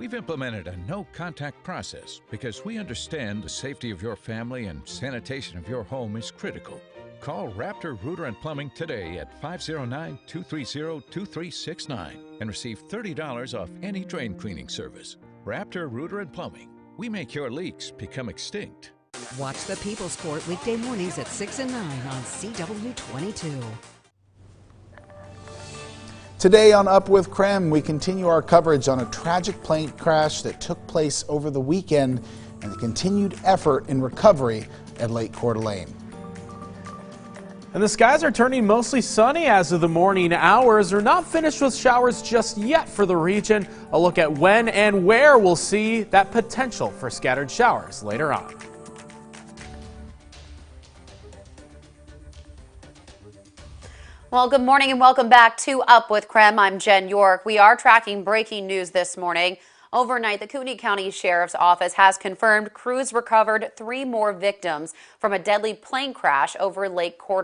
We've implemented a no-contact process because we understand the safety of your family and sanitation of your home is critical. Call Raptor Rooter and Plumbing today at 509-230-2369 and receive $30 off any drain cleaning service. Raptor Rooter and Plumbing. We make your leaks become extinct. Watch the People's Court weekday mornings at 6 and 9 on CW22. Today on Up with KREM, we continue our coverage on a tragic plane crash that took place over the weekend and the continued effort in recovery at Lake Coeur. And the skies are turning mostly sunny as of the morning hours. They're not finished with showers just yet for the region. A look at when and where we'll see that potential for scattered showers later on. Well, good morning and welcome back to Up with KREM. I'm Jen York. We are tracking breaking news this morning. Overnight, the Kootenai County Sheriff's Office has confirmed crews recovered 3 more victims from a deadly plane crash over Lake Coeur.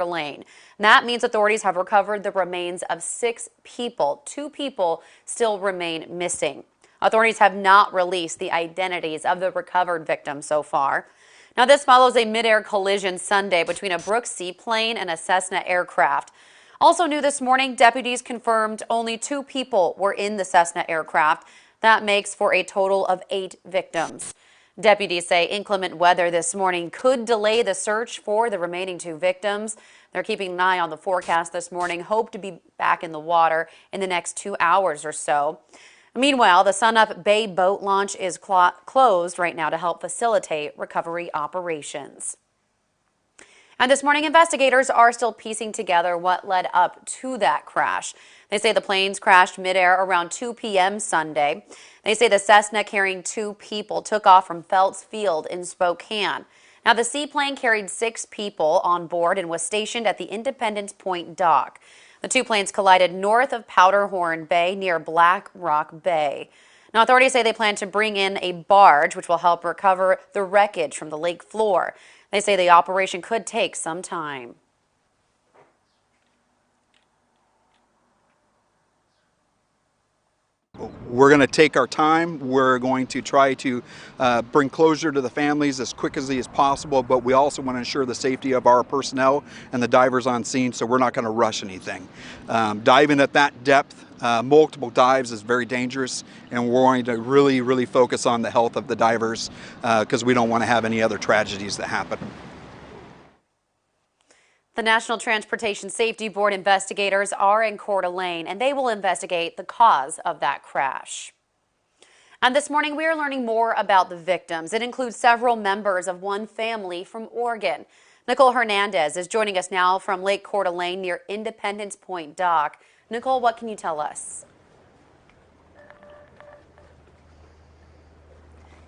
That means authorities have recovered the remains of 6 people. 2 people still remain missing. Authorities have not released the identities of the recovered victims so far. Now, this follows a mid-air collision Sunday between a Brooks seaplane and a Cessna aircraft. Also new this morning, deputies confirmed only 2 people were in the Cessna aircraft. That makes for a total of 8 victims. Deputies say inclement weather this morning could delay the search for the remaining 2 victims. They're keeping an eye on the forecast this morning, hope to be back in the water in the next 2 hours or so. Meanwhile, the Sunup Bay boat launch is closed right now to help facilitate recovery operations. And this morning, investigators are still piecing together what led up to that crash. They say the planes crashed midair around 2 p.m. Sunday. They say the Cessna carrying 2 people took off from Phelps Field in Spokane. Now, the seaplane carried 6 people on board and was stationed at the Independence Point dock. The 2 planes collided north of Powderhorn Bay near Black Rock Bay. Now, authorities say they plan to bring in a barge, which will help recover the wreckage from the lake floor. They say the operation could take some time. We're going to take our time. We're going to try to bring closure to the families as quickly as possible, but we also want to ensure the safety of our personnel and the divers on scene, so we're not going to rush anything. Diving at that depth, multiple dives is very dangerous, and we're going to really focus on the health of the divers because we don't want to have any other tragedies that happen. The National Transportation Safety Board investigators are in Coeur d'Alene, and they will investigate the cause of that crash. And this morning, we are learning more about the victims. It includes several members of one family from Oregon. Nicole Hernandez is joining us now from Lake Coeur d'Alene near Independence Point dock. Nicole, what can you tell us?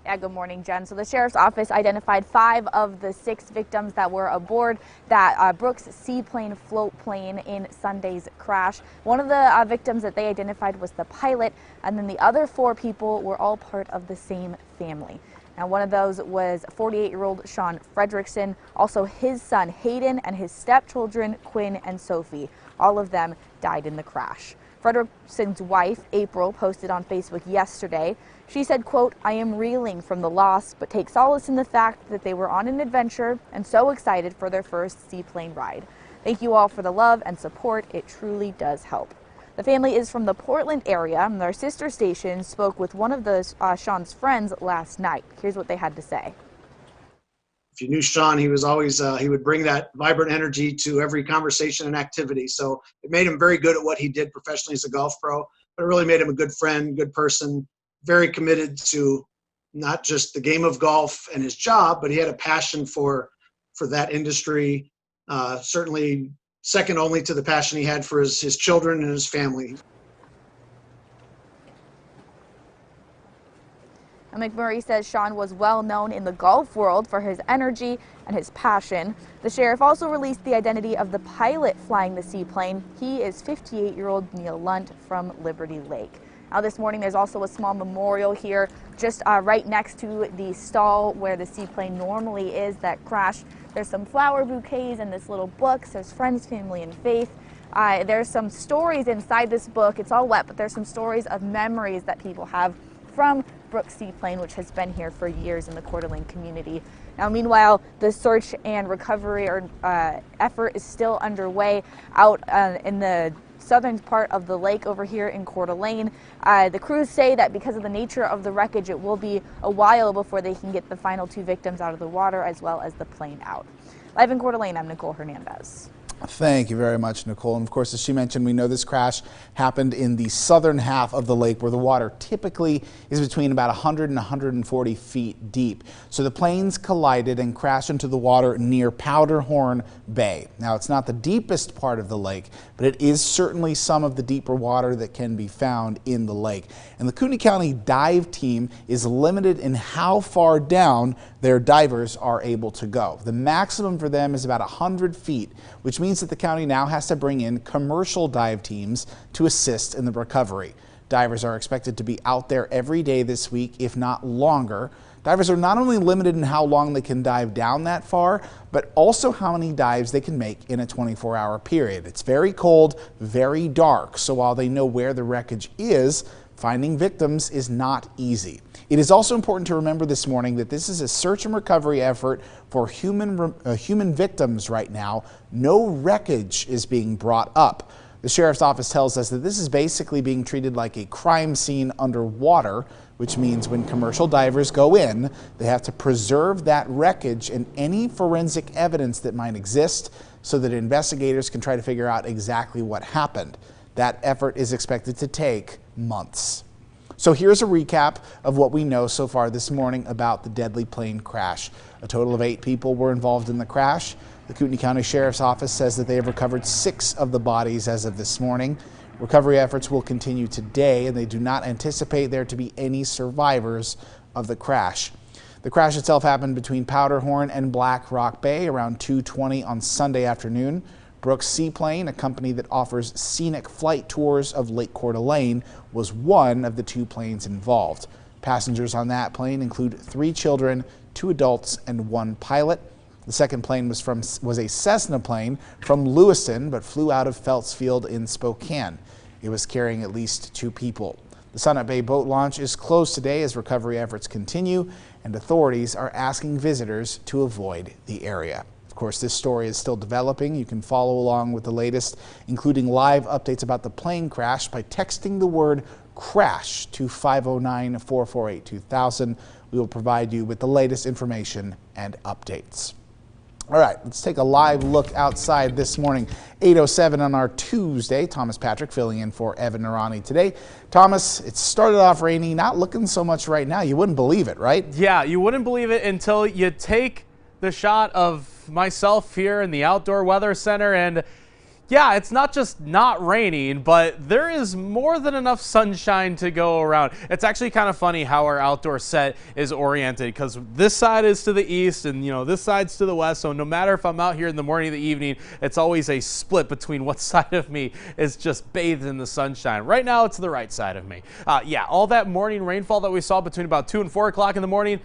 Yeah, good morning, Jen. So the Sheriff's Office identified 5 of the 6 victims that were aboard that Brooks seaplane float plane in Sunday's crash. One of the victims that they identified was the pilot, and then the other 4 people were all part of the same family. Now, one of those was 48-year-old Sean Fredrickson, also his son Hayden, and his stepchildren Quinn and Sophie. All of them died in the crash. Fredrickson's wife, April, posted on Facebook yesterday. She said, quote, "I am reeling from the loss, but take solace in the fact that they were on an adventure and so excited for their first seaplane ride. Thank you all for the love and support. It truly does help." The family is from the Portland area, and their sister station spoke with one of Sean's friends last night. Here's what they had to say. If you knew Sean, he was always, he would bring that vibrant energy to every conversation and activity. So it made him very good at what he did professionally as a golf pro, but it really made him a good friend, good person, very committed to not just the game of golf and his job, but he had a passion for that industry, certainly second only to the passion he had for his children and his family. McMurray says Sean was well known in the golf world for his energy and his passion. The sheriff also released the identity of the pilot flying the seaplane. He is 58-year-old Neil Lunt from Liberty Lake. Now this morning there's also a small memorial here just right next to the stall where the seaplane normally is that crashed. There's some flower bouquets and this little book. There's friends, family, and faith. There's some stories inside this book. It's all wet, but there's some stories of memories that people have from Brooks Seaplane, which has been here for years in the Coeur d'Alene community. Now, meanwhile, the search and recovery effort is still underway out in the southern part of the lake over here in Coeur d'Alene. The crews say that because of the nature of the wreckage, it will be a while before they can get the final 2 victims out of the water as well as the plane out. Live in Coeur d'Alene, I'm Nicole Hernandez. Thank you very much, Nicole. And of course, as she mentioned, we know this crash happened in the southern half of the lake where the water typically is between about 100 and 140 feet deep. So the planes collided and crashed into the water near Powderhorn Bay. Now, it's not the deepest part of the lake, but it is certainly some of the deeper water that can be found in the lake. And the Kootenai County dive team is limited in how far down their divers are able to go. The maximum for them is about 100 feet, which means that the county now has to bring in commercial dive teams to assist in the recovery. Divers are expected to be out there every day this week, if not longer. Divers are not only limited in how long they can dive down that far, but also how many dives they can make in a 24-hour period. It's very cold, very dark, so while they know where the wreckage is, finding victims is not easy. It is also important to remember this morning that this is a search and recovery effort for human victims right now. No wreckage is being brought up. The sheriff's office tells us that this is basically being treated like a crime scene underwater, which means when commercial divers go in, they have to preserve that wreckage and any forensic evidence that might exist so that investigators can try to figure out exactly what happened. That effort is expected to take months. So here's a recap of what we know so far this morning about the deadly plane crash. A total of 8 people were involved in the crash. The Kootenai County Sheriff's Office says that they have recovered 6 of the bodies as of this morning. Recovery efforts will continue today, and they do not anticipate there to be any survivors of the crash. The crash itself happened between Powderhorn and Black Rock Bay around 2:20 on Sunday afternoon. Brooks Seaplane, a company that offers scenic flight tours of Lake Coeur d'Alene, was one of the 2 planes involved. Passengers on that plane include 3 children, 2 adults, and 1 pilot. The second plane was a Cessna plane from Lewiston, but flew out of Phelps Field in Spokane. It was carrying at least 2 people. The Summit Bay boat launch is closed today as recovery efforts continue, and authorities are asking visitors to avoid the area. Of course, this story is still developing. You can follow along with the latest, including live updates about the plane crash by texting the word crash to 509-448-2000. We will provide you with the latest information and updates. All right, let's take a live look outside this morning. 8:07 on our Tuesday. Thomas Patrick filling in for Evan Narani today. Thomas, it started off rainy, not looking so much right now. You wouldn't believe it, right? Yeah, you wouldn't believe it until you take the shot of myself here in the Outdoor Weather Center, and yeah, it's not just not raining, but there is more than enough sunshine to go around. It's actually kind of funny how our outdoor set is oriented, because this side is to the east and this side's to the west, so no matter if I'm out here in the morning or the evening, it's always a split between what side of me is just bathed in the sunshine. Right now it's the right side of me. Yeah, all that morning rainfall that we saw between about 2 and 4 o'clock in the morning,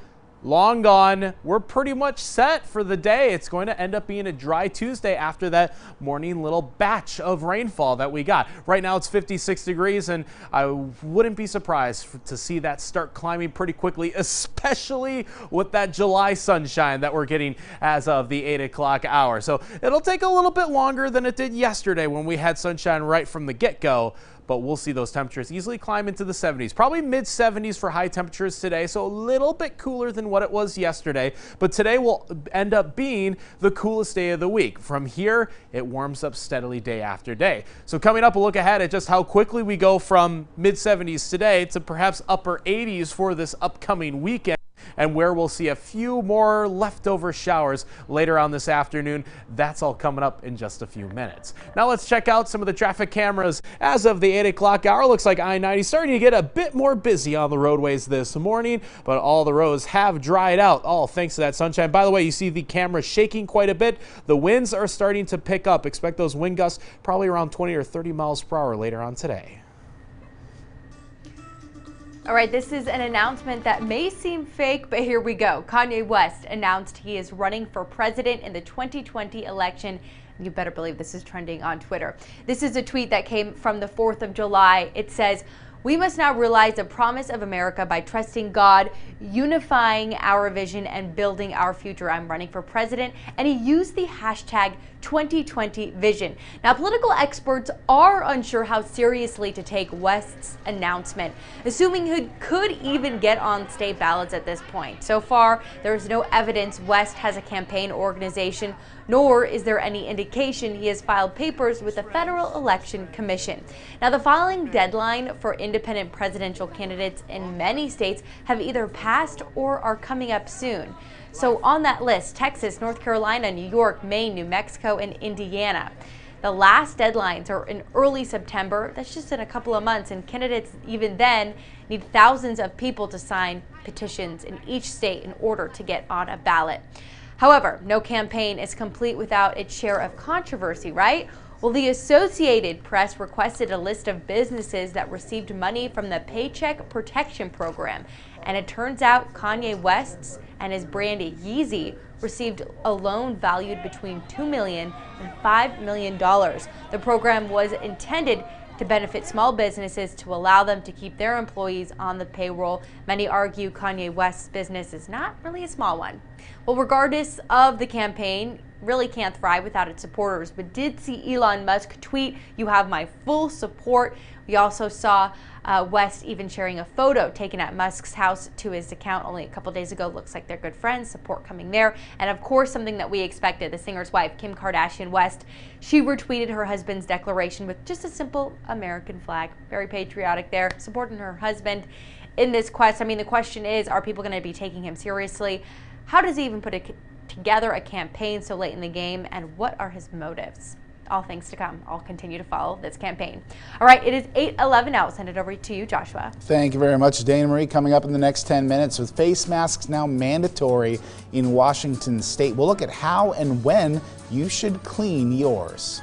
long gone. We're pretty much set for the day. It's going to end up being a dry Tuesday after that morning little batch of rainfall that we got. Right now it's 56 degrees, and I wouldn't be surprised to see that start climbing pretty quickly, especially with that July sunshine that we're getting as of the 8 o'clock hour. So it'll take a little bit longer than it did yesterday when we had sunshine right from the get-go, but we'll see those temperatures easily climb into the 70s, probably mid 70s for high temperatures today, so a little bit cooler than what it was yesterday. But today will end up being the coolest day of the week. From here, it warms up steadily day after day. So coming up, we'll look ahead at just how quickly we go from mid 70s today to perhaps upper 80s for this upcoming weekend, and where we'll see a few more leftover showers later on this afternoon. That's all coming up in just a few minutes. Now let's check out some of the traffic cameras. As of the 8 o'clock hour, looks like I-90 starting to get a bit more busy on the roadways this morning, but all the roads have dried out, all thanks to that sunshine. By the way, you see the camera shaking quite a bit. The winds are starting to pick up. Expect those wind gusts probably around 20 or 30 miles per hour later on today. All right, this is an announcement that may seem fake, but here we go. Kanye West announced he is running for president in the 2020 election. You better believe this is trending on Twitter. This is a tweet that came from the 4th of July. It says, We must now realize the promise of America by trusting God, unifying our vision, and building our future. I'm running for president, and he used the hashtag 2020vision. Now, political experts are unsure how seriously to take West's announcement, assuming he could even get on state ballots at this point. So far, there is no evidence West has a campaign organization, nor is there any indication he has filed papers with the Federal Election Commission. Now, the filing deadline for independent presidential candidates in many states have either passed or are coming up soon. So on that list, Texas, North Carolina, New York, Maine, New Mexico, and Indiana. The last deadlines are in early September. That's just in a couple of months, and candidates even then need thousands of people to sign petitions in each state in order to get on a ballot. However, no campaign is complete without its share of controversy, right? Well, the Associated Press requested a list of businesses that received money from the Paycheck Protection Program, and it turns out Kanye West's and his brand Yeezy received a loan valued between $2 million and $5 million. The program was intended to benefit small businesses to allow them to keep their employees on the payroll. Many argue Kanye West's business is not really a small one. Well, regardless of the campaign, really can't thrive without its supporters, but did see Elon Musk tweet, "You have my full support." We also saw West even sharing a photo taken at Musk's house to his account only a couple days ago. Looks like they're good friends, support coming there. And of course, something that we expected, the singer's wife, Kim Kardashian West, she retweeted her husband's declaration with just a simple American flag. Very patriotic there, supporting her husband in this quest. I mean, the question is, are people going to be taking him seriously? How does he even put together a campaign so late in the game, and what are his motives? All things to come. I'll continue to follow this campaign. All right, it is 8:11 now. I'll send it over to you, Joshua. Thank you very much, Dana Marie. Coming up in the next 10 minutes, with face masks now mandatory in Washington state, we'll look at how and when you should clean yours.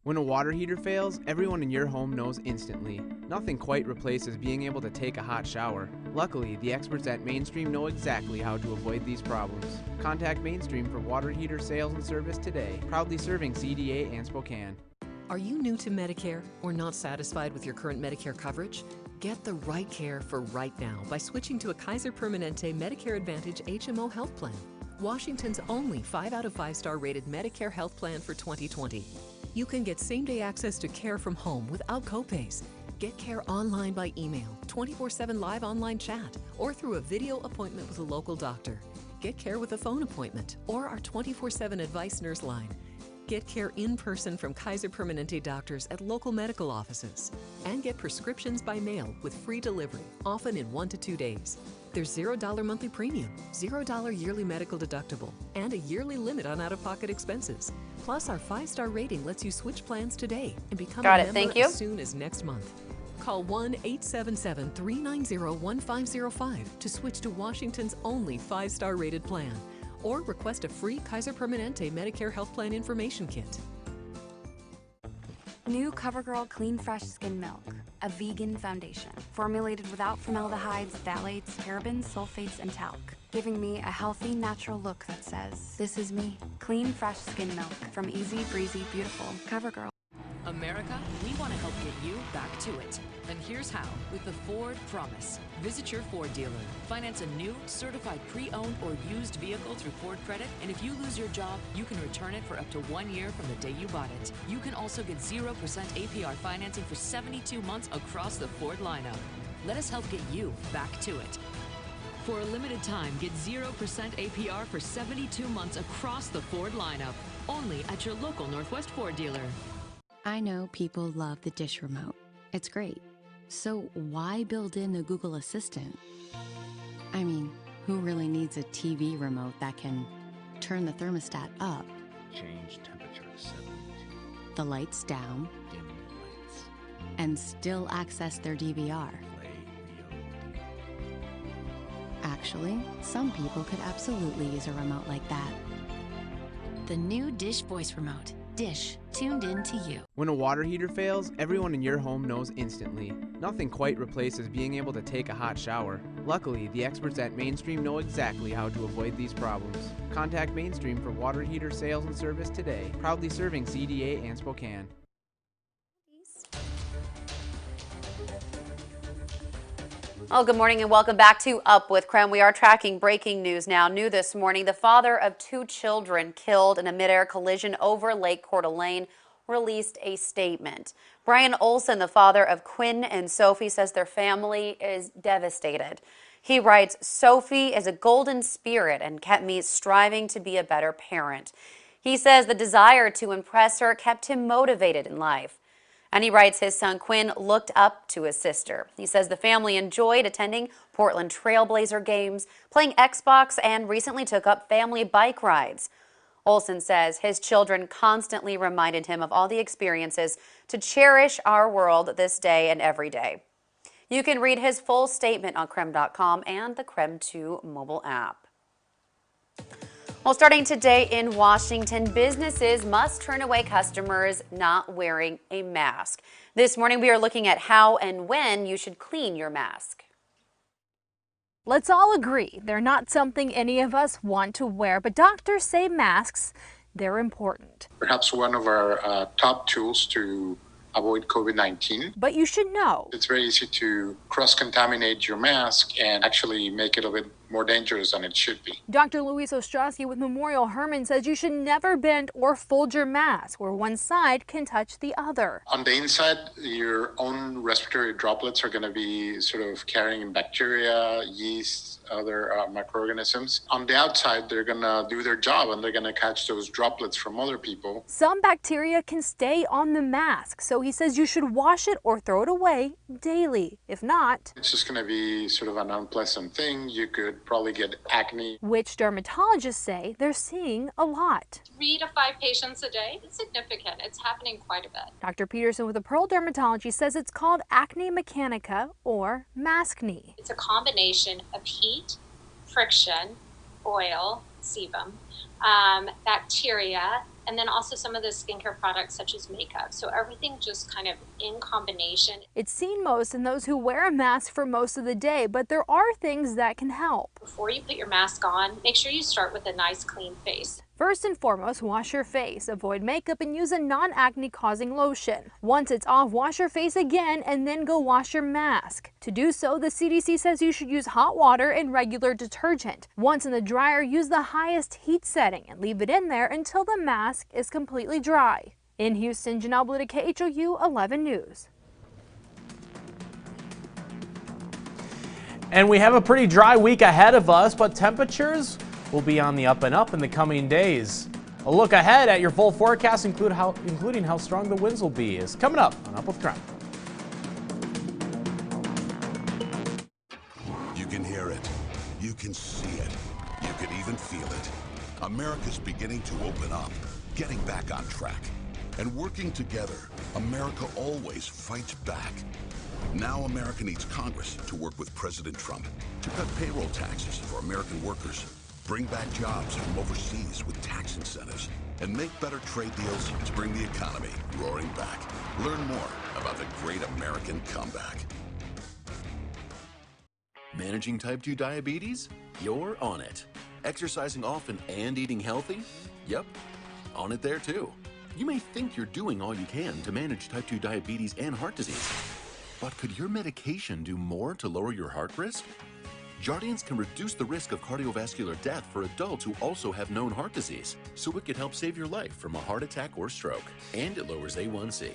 When a water heater fails, everyone in your home knows instantly. Nothing quite replaces being able to take a hot shower. Luckily, the experts at Mainstream know exactly how to avoid these problems. Contact Mainstream for water heater sales and service today, proudly serving CDA and Spokane. Are you new to Medicare or not satisfied with your current Medicare coverage? Get the right care for right now by switching to a Kaiser Permanente Medicare Advantage HMO health plan. Washington's only 5 out of 5-star rated Medicare health plan for 2020. You can get same-day access to care from home without copays. Get care online by email, 24/7 live online chat, or through a video appointment with a local doctor. Get care with a phone appointment or our 24/7 advice nurse line. Get care in person from Kaiser Permanente doctors at local medical offices. And get prescriptions by mail with free delivery, often in 1 to 2 days. There's $0 monthly premium, $0 yearly medical deductible, and a yearly limit on out-of-pocket expenses. Plus, our 5-star rating lets you switch plans today and become a member as soon as next month. Call 1-877-390-1505 to switch to Washington's only 5-star rated plan, or request a free Kaiser Permanente Medicare Health Plan Information Kit. New CoverGirl Clean Fresh Skin Milk, a vegan foundation formulated without formaldehydes, phthalates, parabens, sulfates, and talc, giving me a healthy, natural look that says, "This is me." Clean Fresh Skin Milk from Easy Breezy Beautiful CoverGirl. America, we want to help get you back to it. And here's how, with the Ford Promise. Visit your Ford dealer. Finance a new, certified pre-owned or used vehicle through Ford Credit, and if you lose your job, you can return it for up to 1 year from the day you bought it. You can also get 0% APR financing for 72 months across the Ford lineup. Let us help get you back to it. For a limited time, get 0% APR for 72 months across the Ford lineup. Only at your local Northwest Ford dealer. I know people love the dish remote. It's great. So why build in a Google Assistant? I mean, who really needs a TV remote that can turn the thermostat up, change temperature to 72, the lights down, dim the lights, and still access their DVR? play VOD. Actually, some people could absolutely use a remote like that. The new Dish Voice Remote. Dish, tuned in to you. When a water heater fails, everyone in your home knows instantly. Nothing quite replaces being able to take a hot shower. Luckily, the experts at Mainstream know exactly how to avoid these problems. Contact Mainstream for water heater sales and service today, proudly serving CDA and Spokane. Well, good morning and welcome back to Up with KREM. We are tracking breaking news now. New this morning, the father of 2 children killed in a midair collision over Lake Coeur released a statement. Brian Olson, the father of Quinn and Sophie, says their family is devastated. He writes, "Sophie is a golden spirit and kept me striving to be a better parent." He says the desire to impress her kept him motivated in life. And he writes his son Quinn looked up to his sister. He says the family enjoyed attending Portland Trailblazer games, playing Xbox, and recently took up family bike rides. Olson says his children constantly reminded him of all the experiences to cherish our world this day and every day. You can read his full statement on KREM.com and the KREM 2 mobile app. Well, starting today in Washington, businesses must turn away customers not wearing a mask. This morning, we are looking at how and when you should clean your mask. Let's all agree they're not something any of us want to wear, but doctors say masks, they're important. Perhaps one of our top tools to avoid COVID-19. But you should know. It's very easy to cross-contaminate your mask and actually make it a bit more dangerous than it should be. Dr. Luis Ostrowski with Memorial Hermann says you should never bend or fold your mask where one side can touch the other. On the inside, your own respiratory droplets are going to be sort of carrying bacteria, yeast, other microorganisms. On the outside, they're going to do their job and they're going to catch those droplets from other people. Some bacteria can stay on the mask, so he says you should wash it or throw it away daily. If not, it's just going to be sort of an unpleasant thing. You could probably get acne, which dermatologists say they're seeing a lot. 3 to 5 patients a day. It's significant. It's happening quite a bit. Dr. Peterson with the Pearl Dermatology says it's called acne mechanica or maskne. It's a combination of heat, friction, oil, sebum, bacteria, and then also some of the skincare products such as makeup. So everything just kind of in combination. It's seen most in those who wear a mask for most of the day, but there are things that can help. Before you put your mask on, make sure you start with a nice clean face. First and foremost, wash your face, avoid makeup, and use a non-acne causing lotion. Once it's off, wash your face again and then go wash your mask. To do so, the CDC says you should use hot water and regular detergent. Once in the dryer, use the highest heat setting and leave it in there until the mask is completely dry. In Houston, Janelle Blue to KHOU 11 News. And we have a pretty dry week ahead of us, but temperatures will be on the up and up in the coming days. A look ahead at your full forecast, including how strong the winds will be, is coming up on Up with KREM. You can hear it. You can see it. You can even feel it. America's beginning to open up, getting back on track. And working together, America always fights back. Now America needs Congress to work with President Trump to cut payroll taxes for American workers, bring back jobs from overseas with tax incentives, and make better trade deals to bring the economy roaring back. Learn more about the great American comeback. Managing type 2 diabetes? You're on it. Exercising often and eating healthy? Yep, on it there too. You may think you're doing all you can to manage type 2 diabetes and heart disease, but could your medication do more to lower your heart risk? Jardiance can reduce the risk of cardiovascular death for adults who also have known heart disease, so it could help save your life from a heart attack or stroke, and it lowers A1C.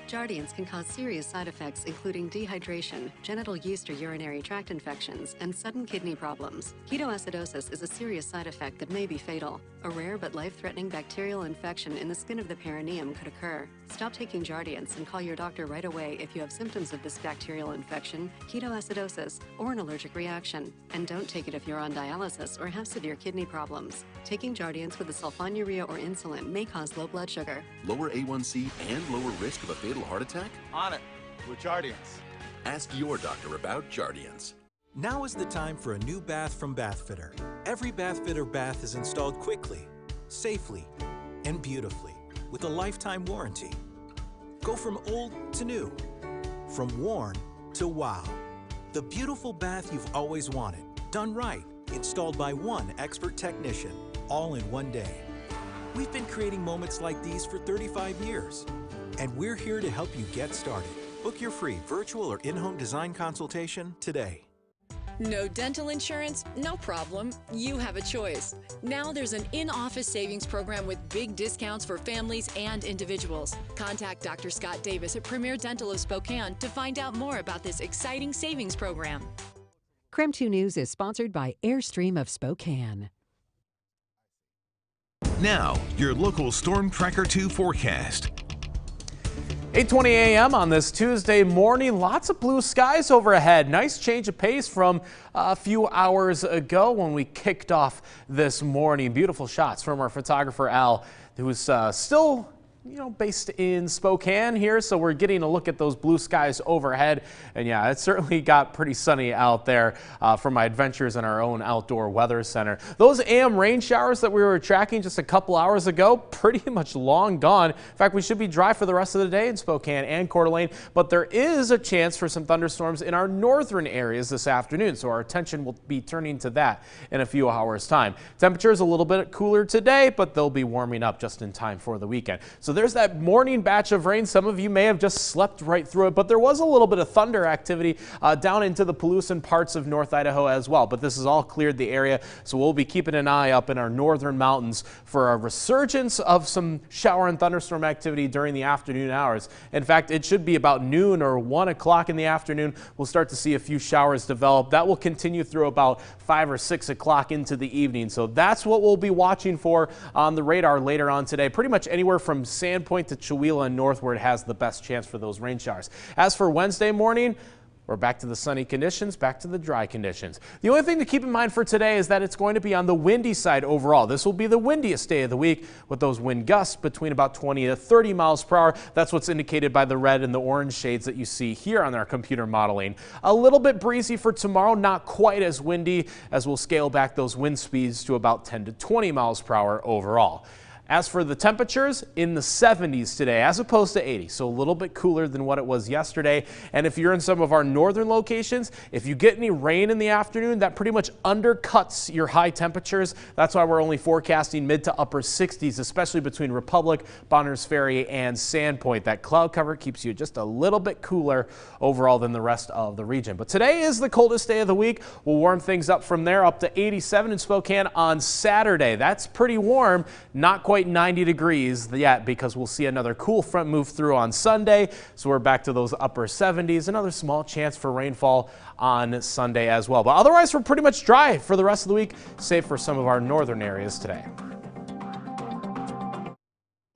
Jardiance can cause serious side effects including dehydration, genital yeast or urinary tract infections, and sudden kidney problems. Ketoacidosis is a serious side effect that may be fatal. A rare but life-threatening bacterial infection in the skin of the perineum could occur. Stop taking Jardiance and call your doctor right away if you have symptoms of this bacterial infection, ketoacidosis, or an allergic reaction. And don't take it if you're on dialysis or have severe kidney problems. Taking Jardiance with a sulfonylurea or insulin may cause low blood sugar. Lower A1C and lower risk of a fatal heart attack? On it with Jardiance. Ask your doctor about Jardiance. Now is the time for a new bath from Bathfitter. Every Bathfitter bath is installed quickly, safely, and beautifully with a lifetime warranty. Go from old to new, from worn to wow. The beautiful bath you've always wanted, done right, installed by one expert technician, all in one day. We've been creating moments like these for 35 years, and we're here to help you get started. Book your free virtual or in-home design consultation today. No dental insurance? No problem. You have a choice. Now there's an in-office savings program with big discounts for families and individuals. Contact Dr. Scott Davis at Premier Dental of Spokane to find out more about this exciting savings program. KREM 2 News is sponsored by Airstream of Spokane. Now, your local Storm Tracker 2 forecast. 8:20 a.m. on this Tuesday morning. Lots of blue skies overhead. Nice change of pace from a few hours ago when we kicked off this morning. Beautiful shots from our photographer Al, who's still based in Spokane here, so we're getting a look at those blue skies overhead. And yeah, it certainly got pretty sunny out there from my adventures in our own outdoor weather center. Those AM rain showers that we were tracking just a couple hours ago, pretty much long gone. In fact, we should be dry for the rest of the day in Spokane and Coeur d'Alene, but there is a chance for some thunderstorms in our northern areas this afternoon, so our attention will be turning to that in a few hours' time. Temperatures a little bit cooler today, but they'll be warming up just in time for the weekend. So there's that morning batch of rain. Some of you may have just slept right through it, but there was a little bit of thunder activity down into the Palouse parts of North Idaho as well. But this has all cleared the area, so we'll be keeping an eye up in our northern mountains for a resurgence of some shower and thunderstorm activity during the afternoon hours. In fact, it should be about noon or 1 o'clock in the afternoon. We'll start to see a few showers develop. That will continue through about 5 or 6 o'clock into the evening. So that's what we'll be watching for on the radar later on today. Pretty much anywhere from Sandpoint to Chewelah and northward has the best chance for those rain showers. As for Wednesday morning, we're back to the sunny conditions, back to the dry conditions. The only thing to keep in mind for today is that it's going to be on the windy side overall. This will be the windiest day of the week with those wind gusts between about 20 to 30 miles per hour. That's what's indicated by the red and the orange shades that you see here on our computer modeling. A little bit breezy for tomorrow, not quite as windy, as we'll scale back those wind speeds to about 10 to 20 miles per hour overall. As for the temperatures, in the 70s today as opposed to 80, so a little bit cooler than what it was yesterday. And if you're in some of our northern locations, if you get any rain in the afternoon, that pretty much undercuts your high temperatures. That's why we're only forecasting mid to upper 60s, especially between Republic, Bonners Ferry, and Sandpoint. That cloud cover keeps you just a little bit cooler overall than the rest of the region. But today is the coldest day of the week. We'll warm things up from there up to 87 in Spokane on Saturday. That's pretty warm, not quite 90 degrees yet, because we'll see another cool front move through on Sunday. So we're back to those upper 70s. Another small chance for rainfall on Sunday as well. But otherwise, we're pretty much dry for the rest of the week, save for some of our northern areas today.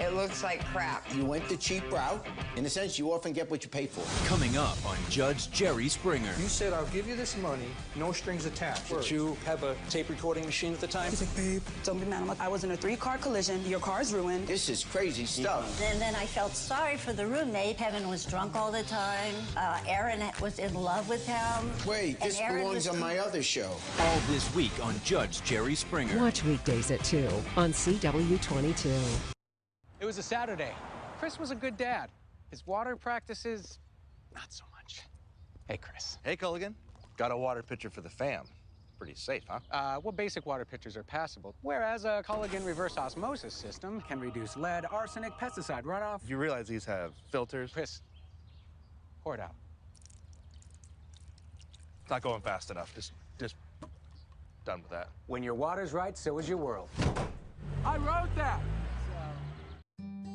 It looks like crap. You went the cheap route. In a sense, you often get what you pay for. Coming up on Judge Jerry Springer. You said, I'll give you this money, no strings attached. Did you have a tape recording machine at the time? He's like, babe, don't be mad. I was in a 3-car collision. Your car's ruined. This is crazy stuff. And then I felt sorry for the roommate. Kevin was drunk all the time. Aaron was in love with him. Wait, this belongs on my other show. All this week on Judge Jerry Springer. Watch weekdays at 2 on CW22. It was a Saturday. Chris was a good dad. His water practices, not so much. Hey, Chris. Hey, Culligan. Got a water pitcher for the fam. Pretty safe, huh? Well, basic water pitchers are passable, whereas a Culligan reverse osmosis system can reduce lead, arsenic, pesticide runoff. You realize these have filters? Chris, pour it out. It's not going fast enough. Just done with that. When your water's right, so is your world. I wrote that!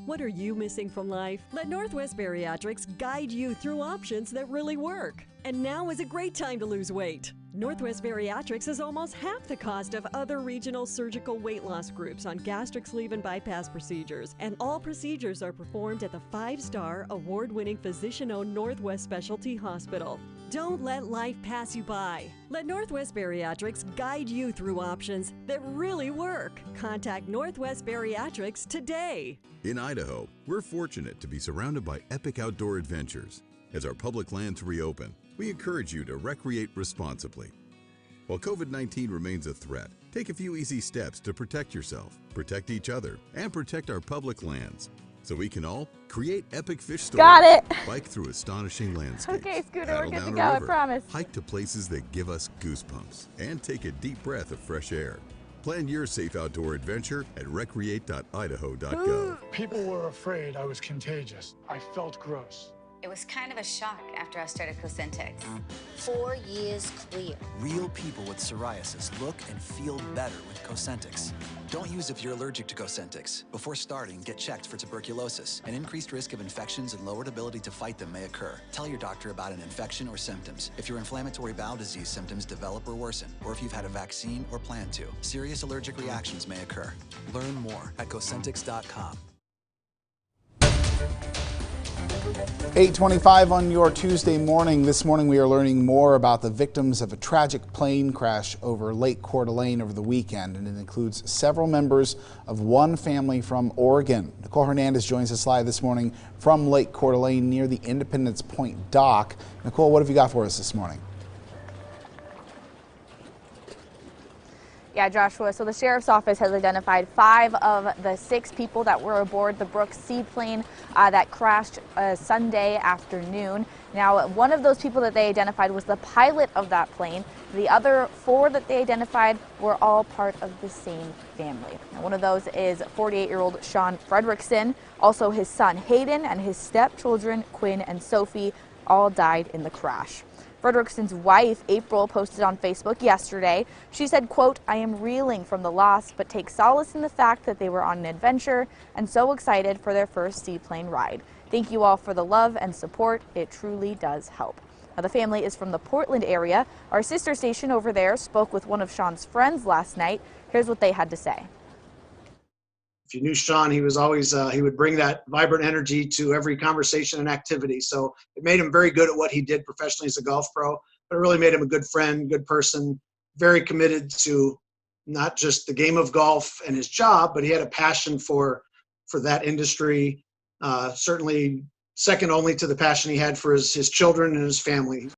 What are you missing from life? Let Northwest Bariatrics guide you through options that really work. And now is a great time to lose weight. Northwest Bariatrics is almost half the cost of other regional surgical weight loss groups on gastric sleeve and bypass procedures. And all procedures are performed at the 5-star award-winning physician-owned Northwest Specialty Hospital. Don't let life pass you by. Let Northwest Bariatrics guide you through options that really work. Contact Northwest Bariatrics today. In Idaho, we're fortunate to be surrounded by epic outdoor adventures. As our public lands reopen, we encourage you to recreate responsibly. While COVID-19 remains a threat, take a few easy steps to protect yourself, protect each other, and protect our public lands. So we can all create epic fish stories. Got it. Bike through astonishing landscapes. Okay, Scooter, paddle we're good down to a go, I river, promise. hike to places that give us goosebumps, and take a deep breath of fresh air. Plan your safe outdoor adventure at recreate.idaho.gov. People were afraid I was contagious. I felt gross. It was kind of a shock after I started Cosentix. 4 years clear. Real people with psoriasis look and feel better with Cosentix. Don't use if you're allergic to Cosentix. Before starting, get checked for tuberculosis. An increased risk of infections and lowered ability to fight them may occur. Tell your doctor about an infection or symptoms. If your inflammatory bowel disease symptoms develop or worsen, or if you've had a vaccine or plan to, serious allergic reactions may occur. Learn more at Cosentix.com. 8:25 on your Tuesday morning. This morning we are learning more about the victims of a tragic plane crash over Lake Coeur over the weekend, and it includes several members of one family from Oregon. Nicole Hernandez joins us live this morning from Lake Coeur near the Independence Point dock. Nicole, what have you got for us this morning? Yeah, Joshua, so the sheriff's office has identified 5 of the 6 people that were aboard the Brooks seaplane that crashed Sunday afternoon. Now, one of those people that they identified was the pilot of that plane. The other 4 that they identified were all part of the same family. Now, one of those is 48-year-old Sean Fredrickson. Also, his son Hayden and his stepchildren Quinn and Sophie all died in the crash. Fredrickson's wife, April, posted on Facebook yesterday. She said, quote, "I am reeling from the loss, but take solace in the fact that they were on an adventure and so excited for their first seaplane ride. Thank you all for the love and support. It truly does help." Now, the family is from the Portland area. Our sister station over there spoke with one of Sean's friends last night. Here's what they had to say. If you knew Sean, he was always, he would bring that vibrant energy to every conversation and activity. So it made him very good at what he did professionally as a golf pro, but it really made him a good friend, good person, very committed to not just the game of golf and his job, but he had a passion for that industry, certainly second only to the passion he had for his children and his family.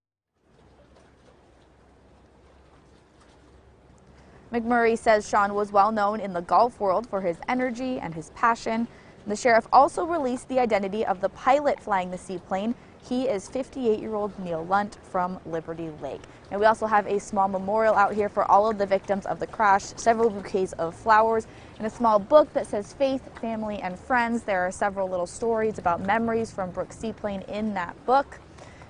McMurray says Sean was well known in the golf world for his energy and his passion. The sheriff also released the identity of the pilot flying the seaplane. He is 58-year-old Neil Lunt from Liberty Lake. And we also have a small memorial out here for all of the victims of the crash, several bouquets of flowers, and a small book that says Faith, Family, and Friends. There are several little stories about memories from Brooks Seaplane in that book.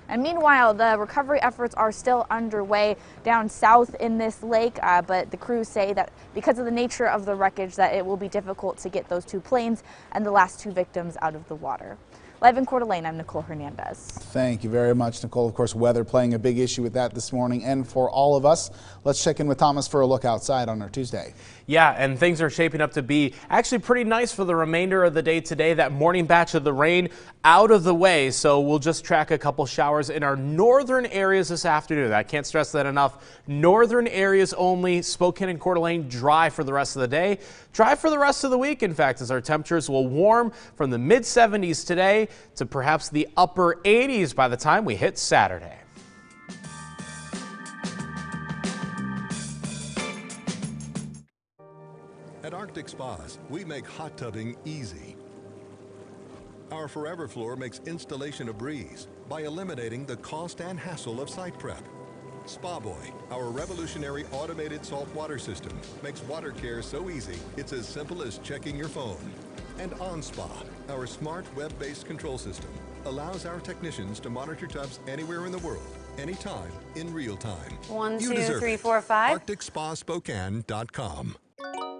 And meanwhile, the recovery efforts are still underway down south in this lake, but the crews say that because of the nature of the wreckage that it will be difficult to get those 2 planes and the last 2 victims out of the water. Live in Coeur d'Alene, I'm Nicole Hernandez. Thank you very much, Nicole. Of course, weather playing a big issue with that this morning. And for all of us, let's check in with Thomas for a look outside on our Tuesday. Yeah, and things are shaping up to be actually pretty nice for the remainder of the day today. That morning batch of the rain out of the way, so we'll just track a couple showers in our northern areas this afternoon. I can't stress that enough. Northern areas only. Spokane and Coeur d'Alene dry for the rest of the day. Dry for the rest of the week, in fact, as our temperatures will warm from the mid-70s today to perhaps the upper 80s by the time we hit Saturday. At Arctic Spas, we make hot tubbing easy. Our Forever Floor makes installation a breeze by eliminating the cost and hassle of site prep. Spa Boy, our revolutionary automated salt water system, makes water care so easy, it's as simple as checking your phone. And OnSpa, our smart web-based control system, allows our technicians to monitor tubs anywhere in the world, anytime, in real time. 1, 2, 3, 4, 5. ArcticSpaSpokane.com.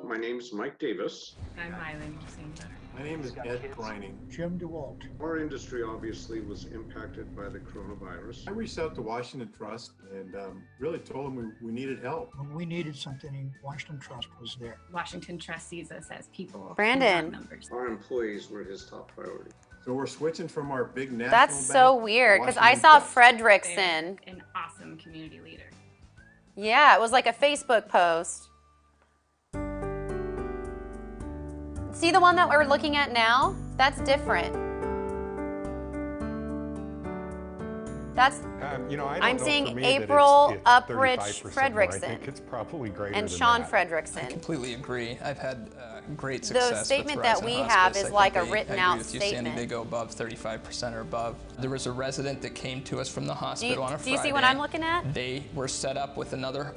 My name is Mike Davis. I'm Mylan Hussein. My name is Ed Brining. Jim DeWalt. Our industry obviously was impacted by the coronavirus. I reached out to Washington Trust and really told them we needed help. When we needed something, Washington Trust was there. Washington Trust sees us as people. Brandon. Numbers. Our employees were his top priority. So we're switching from our big national That's bank so weird, because I saw Fredrickson. An awesome community leader. Yeah, it was like a Facebook post. See the one that we're looking at now? That's different. That's, you know, I'm seeing April Upridge Fredrickson. I think it's probably greater and than Sean that. Fredrickson. I completely agree. I've had great success. The statement with that Rise we in have Hospice. is I like a think written I out agree with you, statement. Sandy, they go above 35% or above. There was a resident that came to us from the hospital on a Friday. Do you see what I'm looking at? They were set up with another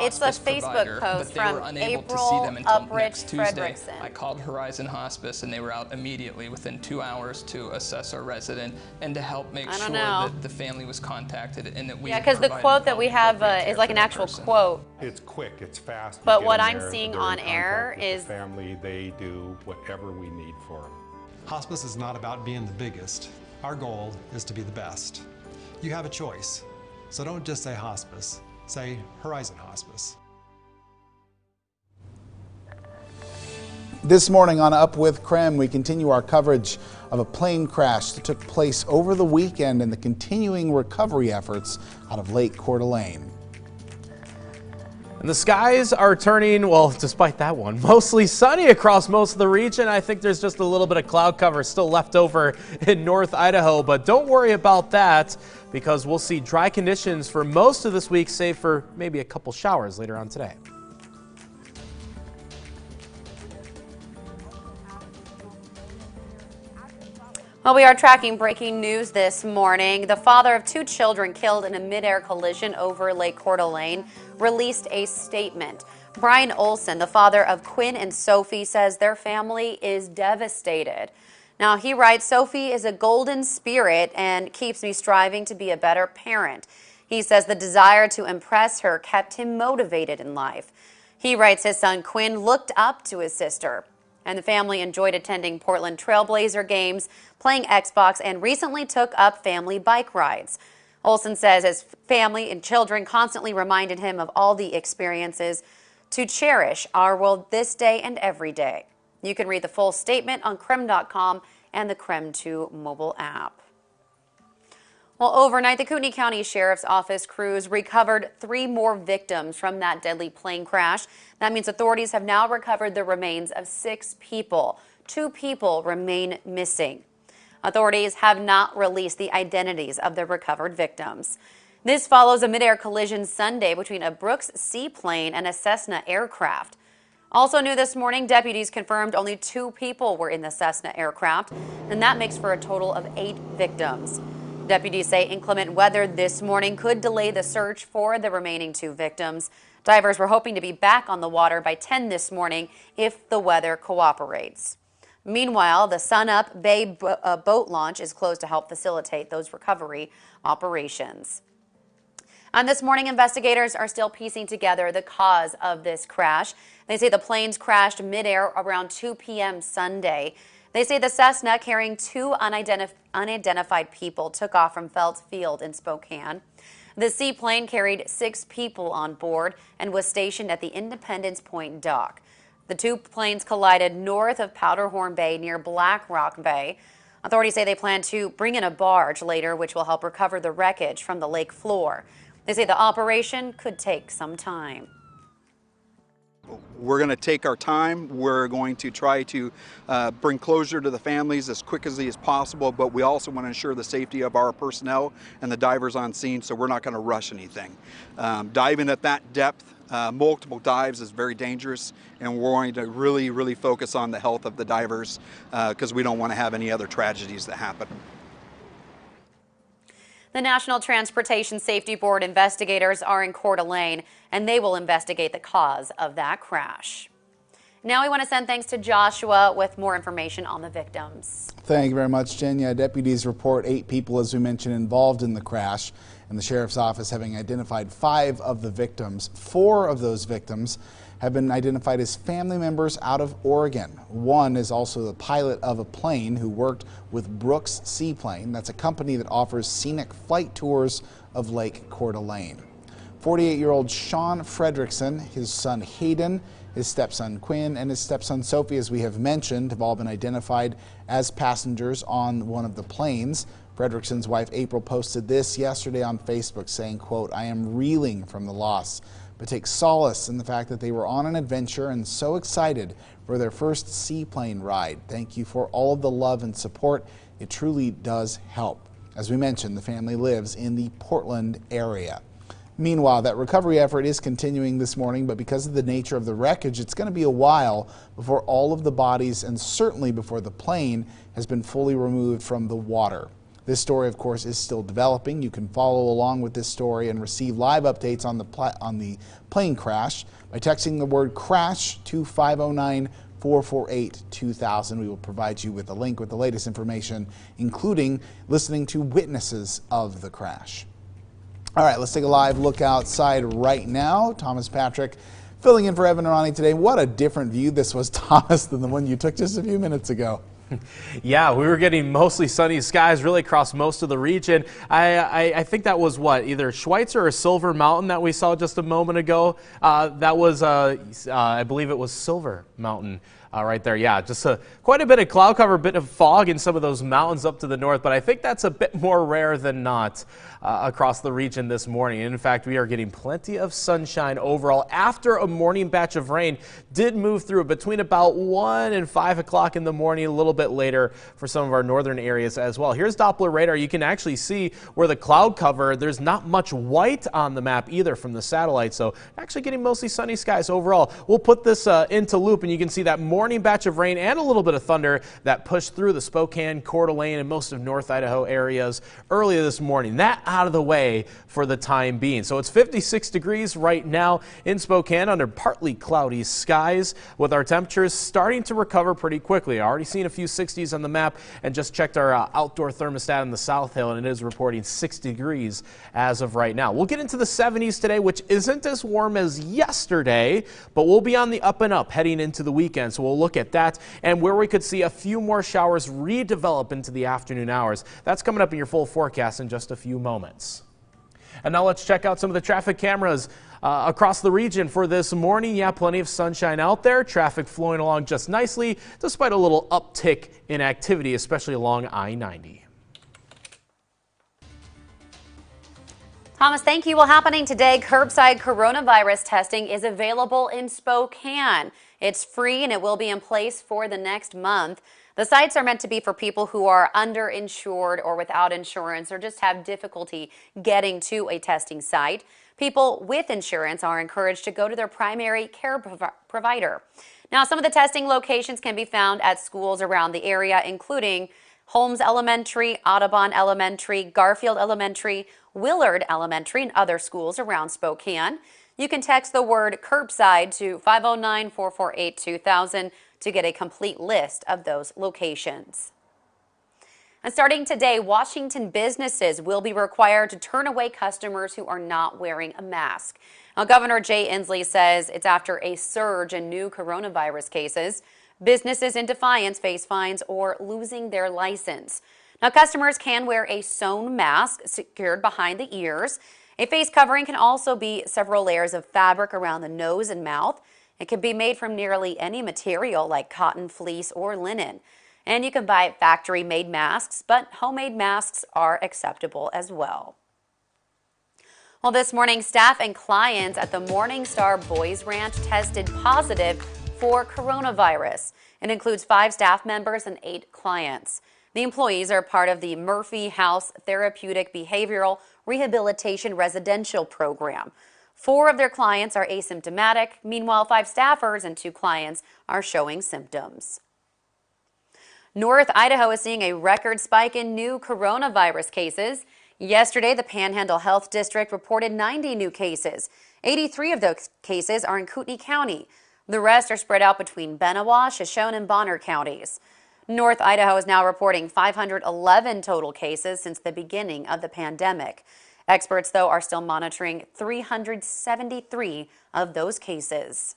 It's a hospice Facebook provider, post but they were from unable to see April them until Upridge next Tuesday. Fredrickson. I called Horizon Hospice and they were out immediately within 2 hours to assess our resident and to help make sure that the family was contacted and that we because the quote that we have is like an actual quote. It's quick, it's fast. But You what get I'm in there, seeing they're on in air contact with is the family. They do whatever we need for them. Hospice is not about being the biggest. Our goal is to be the best. You have a choice. So don't just say hospice, say Horizon Hospice. This morning on Up with KREM, we continue our coverage of a plane crash that took place over the weekend and the continuing recovery efforts out of Lake Coeur. And the skies are turning, well, despite that one, mostly sunny across most of the region. I think there's just a little bit of cloud cover still left over in North Idaho, but don't worry about that because we'll see dry conditions for most of this week, save for maybe a couple showers later on today. Well, we are tracking breaking news this morning. The father of 2 children killed in a midair collision over Lake Coeur released a statement. Brian Olson, the father of Quinn and Sophie, says their family is devastated. Now, he writes, Sophie is a golden spirit and keeps me striving to be a better parent. He says the desire to impress her kept him motivated in life. He writes his son Quinn looked up to his sister. And the family enjoyed attending Portland Trailblazer games, playing Xbox, and recently took up family bike rides. Olson says his family and children constantly reminded him of all the experiences to cherish our world this day and every day. You can read the full statement on KREM.com and the KREM 2 mobile app. Well, overnight, the Kootenai County Sheriff's Office crews recovered 3 more victims from that deadly plane crash. That means authorities have now recovered the remains of 6 people. 2 people remain missing. Authorities have not released the identities of the recovered victims. This follows a midair collision Sunday between a Brooks seaplane and a Cessna aircraft. Also new this morning, deputies confirmed only 2 people were in the Cessna aircraft, and that makes for a total of 8 victims. Deputies say inclement weather this morning could delay the search for the remaining 2 victims. Divers were hoping to be back on the water by 10 this morning if the weather cooperates. Meanwhile, the Sunup Bay boat launch is closed to help facilitate those recovery operations. And this morning, investigators are still piecing together the cause of this crash. They say the planes crashed midair around 2 p.m. Sunday. They say the Cessna carrying 2 unidentified people took off from Feltz Field in Spokane. The seaplane carried 6 people on board and was stationed at the Independence Point dock. The 2 planes collided north of Powderhorn Bay near Black Rock Bay. Authorities say they plan to bring in a barge later, which will help recover the wreckage from the lake floor. They say the operation could take some time. We're going to take our time. We're going to try to bring closure to the families as quickly as possible, but we also want to ensure the safety of our personnel and the divers on scene, so we're not going to rush anything. Diving at that depth, multiple dives is very dangerous, and we're going to really focus on the health of the divers because we don't want to have any other tragedies that happen. The National Transportation Safety Board investigators are in Coeur d'Alene, and they will investigate the cause of that crash. Now we want to send thanks to Joshua with more information on the victims. Thank you very much, Jen. Yeah, deputies report 8 people, as we mentioned, involved in the crash, and the Sheriff's Office having identified 5 of the victims. 4 of those victims have been identified as family members out of Oregon. 1 is also the pilot of a plane who worked with Brooks Seaplane. That's a company that offers scenic flight tours of Lake Coeur d'Alene. 48-year-old Sean Fredrickson, his son Hayden, his stepson Quinn, and his stepson Sophie, as we have mentioned, have all been identified as passengers on one of the planes. Fredrickson's wife April posted this yesterday on Facebook saying, quote, "I am reeling from the loss, but take solace in the fact that they were on an adventure and so excited for their first seaplane ride. Thank you for all of the love and support. It truly does help." As we mentioned, the family lives in the Portland area. Meanwhile, that recovery effort is continuing this morning, but because of the nature of the wreckage, it's going to be a while before all of the bodies and certainly before the plane has been fully removed from the water. This story, of course, is still developing. You can follow along with this story and receive live updates on the plane crash by texting the word crash to 509-448-2000. We will provide you with a link with the latest information, including listening to witnesses of the crash. All right, let's take a live look outside right now. Thomas Patrick filling in for Evan and Ronnie today. What a different view this was, Thomas, than the one you took just a few minutes ago. Yeah, we were getting mostly sunny skies really across most of the region. I think that was what, either Schweitzer or Silver Mountain that we saw just a moment ago. That was, I believe it was Silver Mountain. Right there, yeah, just quite a bit of cloud cover, a bit of fog in some of those mountains up to the north, but I think that's a bit more rare than not across the region this morning. In fact, we are getting plenty of sunshine overall after a morning batch of rain did move through between about 1 and 5 o'clock in the morning, a little bit later for some of our northern areas as well. Here's Doppler Radar. You can actually see where the cloud cover, there's not much white on the map either from the satellite, so actually getting mostly sunny skies overall. We'll put this into loop, and you can see that morning batch of rain and a little bit of thunder that pushed through the Spokane, Coeur d'Alene, and most of North Idaho areas earlier this morning. That out of the way for the time being. So it's 56 degrees right now in Spokane under partly cloudy skies, with our temperatures starting to recover pretty quickly. Already seen a few 60s on the map and just checked our outdoor thermostat in the South Hill, and it is reporting 60 degrees as of right now. We'll get into the 70s today, which isn't as warm as yesterday, but we'll be on the up and up heading into the weekend. So we'll look at that and where we could see a few more showers redevelop into the afternoon hours. That's coming up in your full forecast in just a few moments. And now let's check out some of the traffic cameras across the region for this morning. Yeah, plenty of sunshine out there. Traffic flowing along just nicely, despite a little uptick in activity, especially along I-90. Thomas, thank you. Well, happening today, curbside coronavirus testing is available in Spokane. It's free and it will be in place for the next month. The sites are meant to be for people who are underinsured or without insurance or just have difficulty getting to a testing site. People with insurance are encouraged to go to their primary care provider. Now, some of the testing locations can be found at schools around the area, including Holmes Elementary, Audubon Elementary, Garfield Elementary, Willard Elementary, and other schools around Spokane. You can text the word curbside to 509-448-2000 to get a complete list of those locations. And starting today, Washington businesses will be required to turn away customers who are not wearing a mask. Now, Governor Jay Inslee says it's after a surge in new coronavirus cases. Businesses in defiance face fines or losing their license. Now, customers can wear a sewn mask secured behind the ears. A face covering can also be several layers of fabric around the nose and mouth. It can be made from nearly any material like cotton, fleece, or linen. And you can buy factory-made masks, but homemade masks are acceptable as well. Well, this morning, staff and clients at the Morningstar Boys Ranch tested positive for coronavirus. It includes 5 staff members and 8 clients. The employees are part of the Murphy House Therapeutic Behavioral Rehabilitation Residential Program. 4 of their clients are asymptomatic. Meanwhile, 5 staffers and 2 clients are showing symptoms. North Idaho is seeing a record spike in new coronavirus cases. Yesterday, the Panhandle Health District reported 90 new cases. 83 of those cases are in Kootenai County. The rest are spread out between Benawa, Shoshone, and Bonner counties. North Idaho is now reporting 511 total cases since the beginning of the pandemic. Experts, though, are still monitoring 373 of those cases.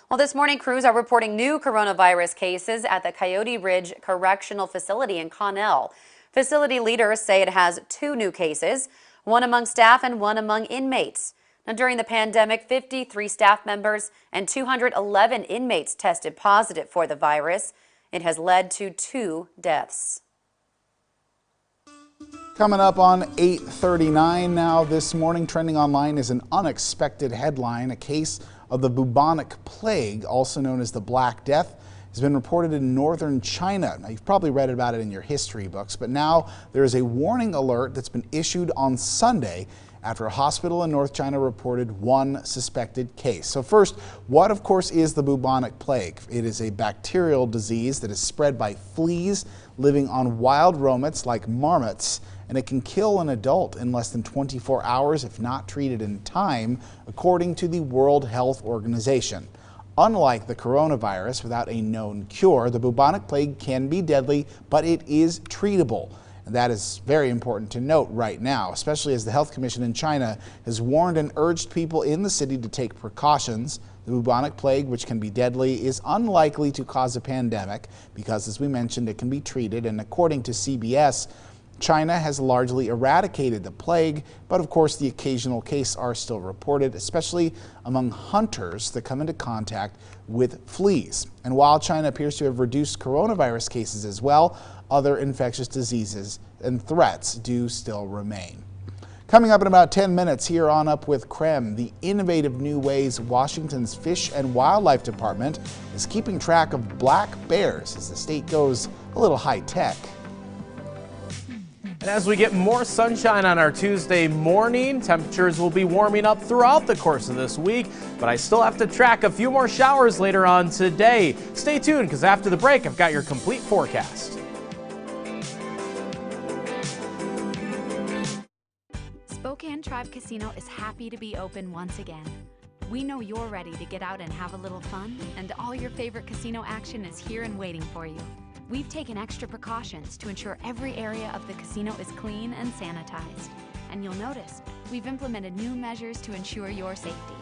Well, this morning, crews are reporting new coronavirus cases at the Coyote Ridge Correctional Facility in Connell. Facility leaders say it has 2 new cases, one among staff and one among inmates. Now, during the pandemic, 53 staff members and 211 inmates tested positive for the virus. It has led to 2 deaths. Coming up on 8:39 now this morning, trending online is an unexpected headline. A case of the Bubonic Plague, also known as the Black Death, has been reported in northern China. Now, you've probably read about it in your history books, but now there is a warning alert that's been issued on Sunday after a hospital in North China reported 1 suspected case. So first, what of course is the Bubonic Plague? It is a bacterial disease that is spread by fleas living on wild rodents like marmots, and it can kill an adult in less than 24 hours if not treated in time, according to the World Health Organization. Unlike the coronavirus, without a known cure, the bubonic plague can be deadly, but it is treatable. And that is very important to note right now, especially as the Health Commission in China has warned and urged people in the city to take precautions. The bubonic plague, which can be deadly, is unlikely to cause a pandemic because, as we mentioned, it can be treated. And according to CBS, China has largely eradicated the plague, but of course the occasional cases are still reported, especially among hunters that come into contact with fleas. And while China appears to have reduced coronavirus cases as well, other infectious diseases and threats do still remain. Coming up in about 10 minutes here on Up with KREM, the innovative new ways Washington's Fish and Wildlife Department is keeping track of black bears as the state goes a little high-tech. And as we get more sunshine on our Tuesday morning, temperatures will be warming up throughout the course of this week, but I still have to track a few more showers later on today. Stay tuned, because after the break, I've got your complete forecast. Spokane Tribe Casino is happy to be open once again. We know you're ready to get out and have a little fun, and all your favorite casino action is here and waiting for you. We've taken extra precautions to ensure every area of the casino is clean and sanitized. And you'll notice we've implemented new measures to ensure your safety.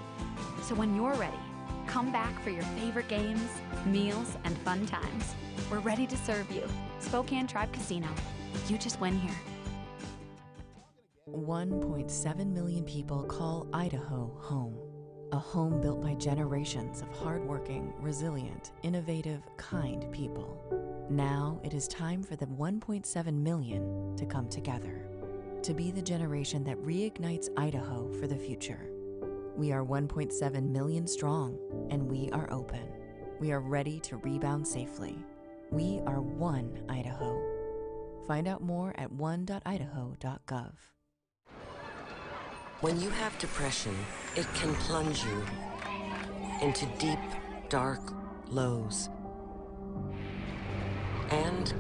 So when you're ready, come back for your favorite games, meals, and fun times. We're ready to serve you. Spokane Tribe Casino. You just win here. 1.7 million people call Idaho home. A home built by generations of hardworking, resilient, innovative, kind people. Now it is time for the 1.7 million to come together, to be the generation that reignites Idaho for the future. We are 1.7 million strong, and we are open. We are ready to rebound safely. We are One Idaho. Find out more at one.idaho.gov. When you have depression, it can plunge you into deep, dark lows and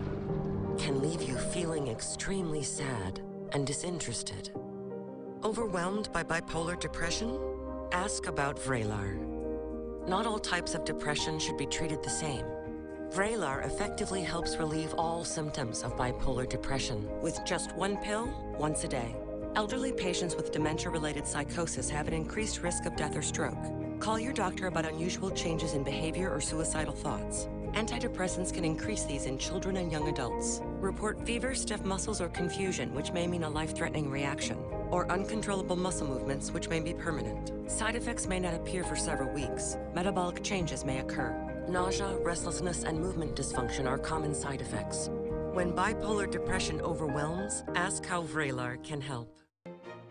can leave you feeling extremely sad and disinterested. Overwhelmed by bipolar depression? Ask about Vraylar. Not all types of depression should be treated the same. Vraylar effectively helps relieve all symptoms of bipolar depression with just one pill once a day. Elderly patients with dementia-related psychosis have an increased risk of death or stroke. Call your doctor about unusual changes in behavior or suicidal thoughts. Antidepressants can increase these in children and young adults. Report fever, stiff muscles, or confusion, which may mean a life-threatening reaction, or uncontrollable muscle movements, which may be permanent. Side effects may not appear for several weeks. Metabolic changes may occur. Nausea, restlessness, and movement dysfunction are common side effects. When bipolar depression overwhelms, ask how Vraylar can help.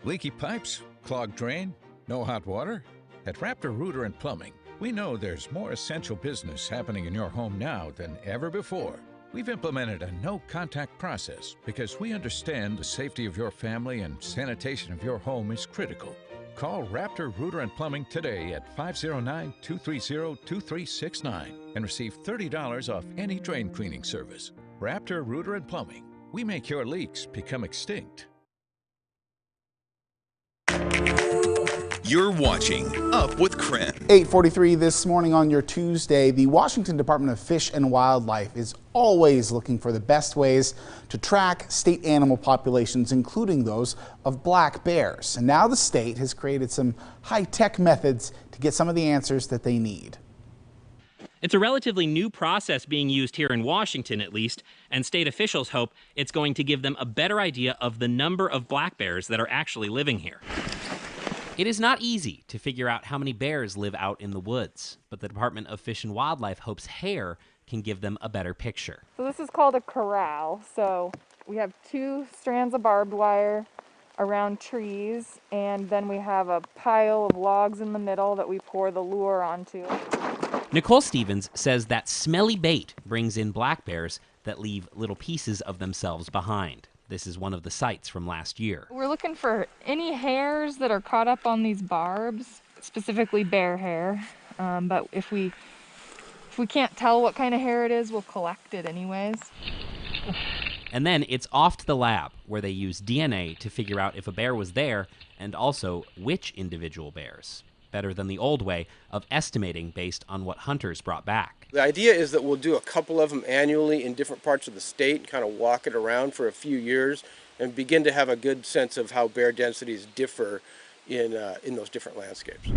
Leaky pipes? Clogged drain? No hot water? At Raptor Rooter and Plumbing, we know there's more essential business happening in your home now than ever before. We've implemented a no-contact process because we understand the safety of your family and sanitation of your home is critical. Call Raptor Rooter and Plumbing today at 509-230-2369 and receive $30 off any drain cleaning service. Raptor Rooter and Plumbing. We make your leaks become extinct. You're watching Up with KREM. 8:43 this morning on your Tuesday. The Washington Department of Fish and Wildlife is always looking for the best ways to track state animal populations, including those of black bears. And now the state has created some high-tech methods to get some of the answers that they need. It's a relatively new process being used here in Washington, at least, and state officials hope it's going to give them a better idea of the number of black bears that are actually living here. It is not easy to figure out how many bears live out in the woods, but the Department of Fish and Wildlife hopes hair can give them a better picture. So this is called a corral. So we have 2 strands of barbed wire around trees, and then we have a pile of logs in the middle that we pour the lure onto. Nicole Stevens says that smelly bait brings in black bears that leave little pieces of themselves behind. This is one of the sites from last year. We're looking for any hairs that are caught up on these barbs, specifically bear hair. But if we can't tell what kind of hair it is, we'll collect it anyways. And then it's off to the lab, where they use DNA to figure out if a bear was there and also which individual bears. Better than the old way of estimating based on what hunters brought back. The idea is that we'll do a couple of them annually in different parts of the state and kind of walk it around for a few years and begin to have a good sense of how bear densities differ in those different landscapes.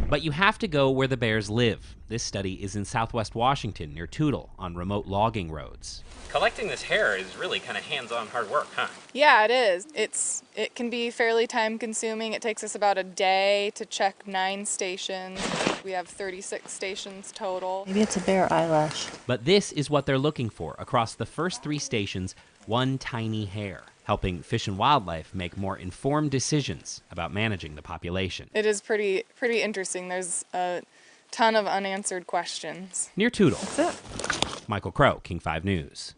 But you have to go where the bears live. This study is in southwest Washington near Toutle on remote logging roads. Collecting this hair is really kind of hands-on hard work, huh? Yeah, it is. It can be fairly time consuming. It takes us about a day to check 9 stations. We have 36 stations total. Maybe it's a bear eyelash. But this is what they're looking for across the first 3 stations, one tiny hair, helping Fish and Wildlife make more informed decisions about managing the population. It is pretty interesting. There's a ton of unanswered questions. Near Toutle. That's it. Michael Crow, King 5 News.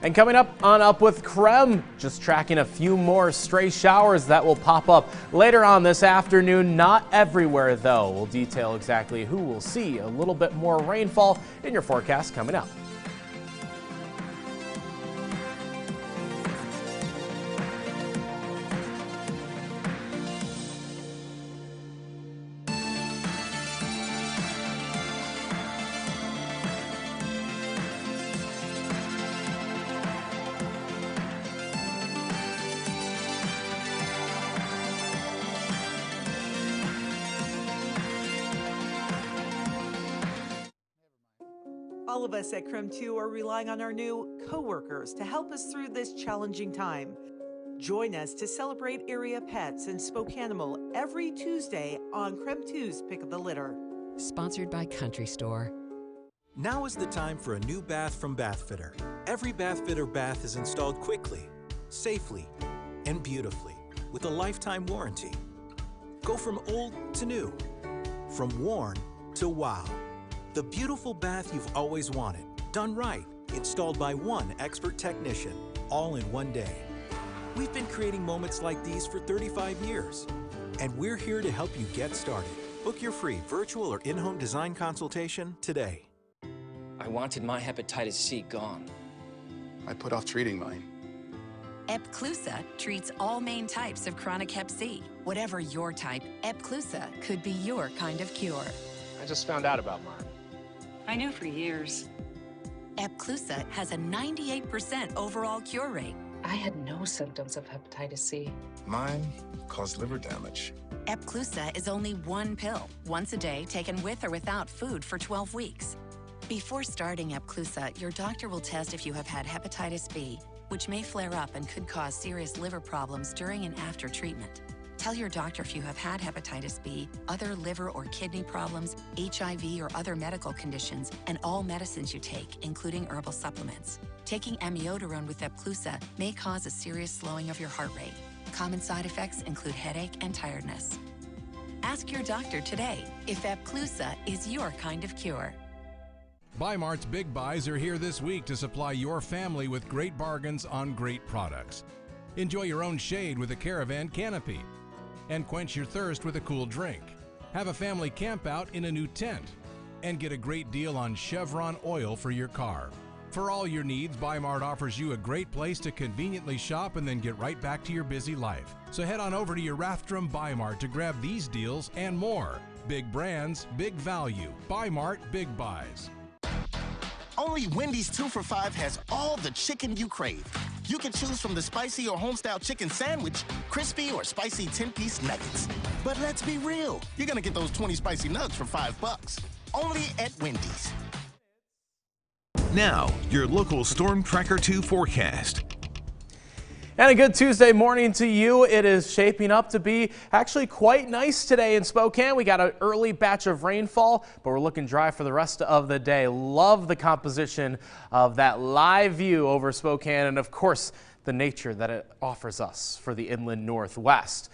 And coming up on Up with KREM, just tracking a few more stray showers that will pop up later on this afternoon. Not everywhere, though. We'll detail exactly who will see a little bit more rainfall in your forecast coming up. All of us at KREM 2 are relying on our new co-workers to help us through this challenging time. Join us to celebrate area pets in Spokane every Tuesday on KREM 2's Pick of the Litter. Sponsored by Country Store. Now is the time for a new bath from Bathfitter. Every Bathfitter bath is installed quickly, safely, and beautifully with a lifetime warranty. Go from old to new, from worn to wow. The beautiful bath you've always wanted, done right, installed by one expert technician, all in one day. We've been creating moments like these for 35 years, and we're here to help you get started. Book your free virtual or in-home design consultation today. I wanted my hepatitis C gone. I put off treating mine. Epclusa treats all main types of chronic hep C. Whatever your type, Epclusa could be your kind of cure. I just found out about mine. I knew for years. Epclusa has a 98% overall cure rate. I had no symptoms of hepatitis C. Mine caused liver damage. Epclusa is only one pill, once a day, taken with or without food for 12 weeks. Before starting Epclusa, your doctor will test if you have had hepatitis B, which may flare up and could cause serious liver problems during and after treatment. Tell your doctor if you have had hepatitis B, other liver or kidney problems, HIV or other medical conditions, and all medicines you take, including herbal supplements. Taking amiodarone with Epclusa may cause a serious slowing of your heart rate. Common side effects include headache and tiredness. Ask your doctor today if Epclusa is your kind of cure. Bi-Mart's Big Buys are here this week to supply your family with great bargains on great products. Enjoy your own shade with a Caravan canopy, and quench your thirst with a cool drink. Have a family camp out in a new tent, and get a great deal on Chevron oil for your car. For all your needs, Bi-Mart offers you a great place to conveniently shop and then get right back to your busy life. So head on over to your Rathdrum Bi-Mart to grab these deals and more. Big brands, big value. Bi-Mart Big Buys. Only Wendy's 2 for $5 has all the chicken you crave. You can choose from the spicy or homestyle chicken sandwich, crispy or spicy 10-piece nuggets. But let's be real, you're gonna get those 20 spicy nugs for $5. Only at Wendy's. Now, your local Storm Tracker 2 forecast. And a good Tuesday morning to you. It is shaping up to be actually quite nice today in Spokane. We got an early batch of rainfall, but we're looking dry for the rest of the day. Love the composition of that live view over Spokane and, of course, the nature that it offers us for the inland northwest.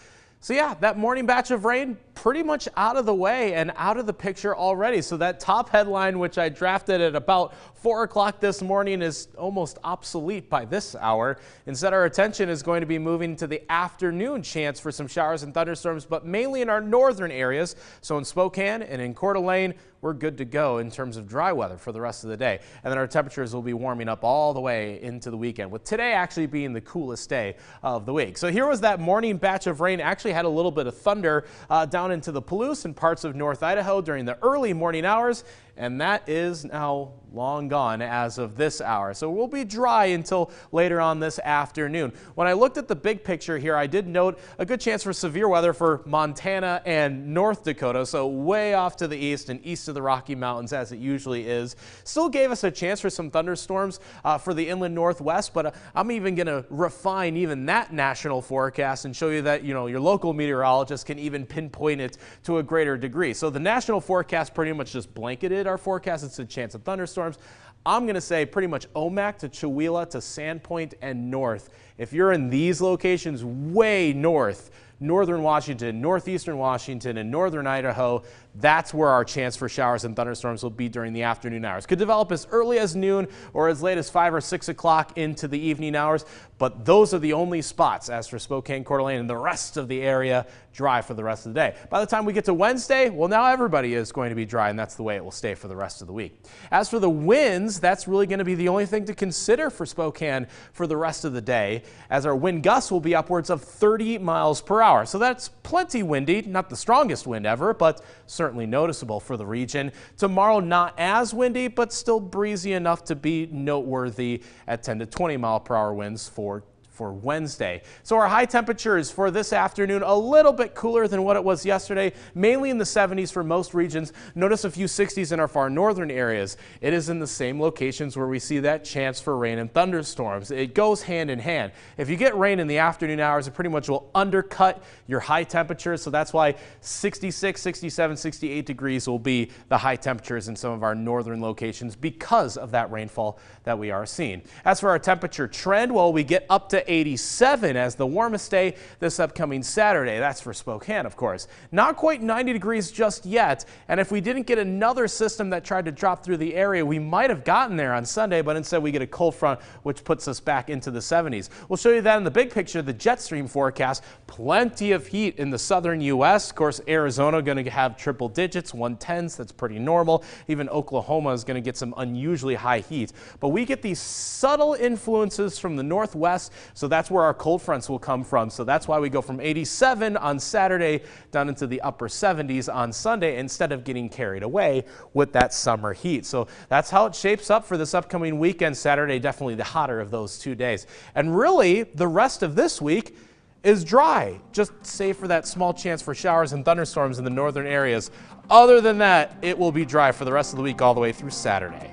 So yeah, that morning batch of rain pretty much out of the way and out of the picture already. So that top headline, which I drafted at about 4 o'clock this morning, is almost obsolete by this hour. Instead, our attention is going to be moving to the afternoon chance for some showers and thunderstorms, but mainly in our northern areas. So in Spokane and in Coeur d'Alene, we're good to go in terms of dry weather for the rest of the day. And then our temperatures will be warming up all the way into the weekend, with today actually being the coolest day of the week. So here was that morning batch of rain. Actually had a little bit of thunder down into the Palouse and parts of North Idaho during the early morning hours. And that is now long gone as of this hour. So we'll be dry until later on this afternoon. When I looked at the big picture here, I did note a good chance for severe weather for Montana and North Dakota, so way off to the east and east of the Rocky Mountains as it usually is. Still gave us a chance for some thunderstorms for the inland Northwest, but I'm even going to refine even that national forecast and show you that, you know, your local meteorologist can even pinpoint it to a greater degree. So the national forecast pretty much just blanketed our forecast. It's a chance of thunderstorms. I'm going to say pretty much Omak to Chewelah to Sandpoint and north. If you're in these locations way north, northern Washington, northeastern Washington, and northern Idaho, that's where our chance for showers and thunderstorms will be during the afternoon hours. Could develop as early as noon or as late as 5 or 6 o'clock into the evening hours, but those are the only spots. As for Spokane, Coeur d'Alene, and the rest of the area, dry for the rest of the day. By the time we get to Wednesday, well, now everybody is going to be dry, and that's the way it will stay for the rest of the week. As for the winds, that's really going to be the only thing to consider for Spokane for the rest of the day, as our wind gusts will be upwards of 30 miles per hour. So that's plenty windy, not the strongest wind ever, but certainly noticeable for the region. Tomorrow, not as windy, but still breezy enough to be noteworthy at 10 to 20 mile per hour winds for Wednesday. So our high temperatures for this afternoon, a little bit cooler than what it was yesterday, mainly in the 70s for most regions. Notice a few 60s in our far northern areas. It is in the same locations where we see that chance for rain and thunderstorms. It goes hand in hand. If you get rain in the afternoon hours, it pretty much will undercut your high temperatures. So that's why 66, 67, 68 degrees will be the high temperatures in some of our northern locations because of that rainfall that we are seeing. As for our temperature trend, well, we get up to 87 as the warmest day this upcoming Saturday. That's for Spokane, of course. Not quite 90 degrees just yet, and if we didn't get another system that tried to drop through the area, we might have gotten there on Sunday, but instead we get a cold front, which puts us back into the 70s. We'll show you that in the big picture, the jet stream forecast. Plenty of heat in the southern U.S. Of course, Arizona going to have triple digits, 110s. That's pretty normal. Even Oklahoma is going to get some unusually high heat. But we get these subtle influences from the northwest, so that's where our cold fronts will come from. So that's why we go from 87 on Saturday down into the upper 70s on Sunday instead of getting carried away with that summer heat. So that's how it shapes up for this upcoming weekend. Saturday, definitely the hotter of those 2 days. And really, the rest of this week is dry, just save for that small chance for showers and thunderstorms in the northern areas. Other than that, it will be dry for the rest of the week all the way through Saturday.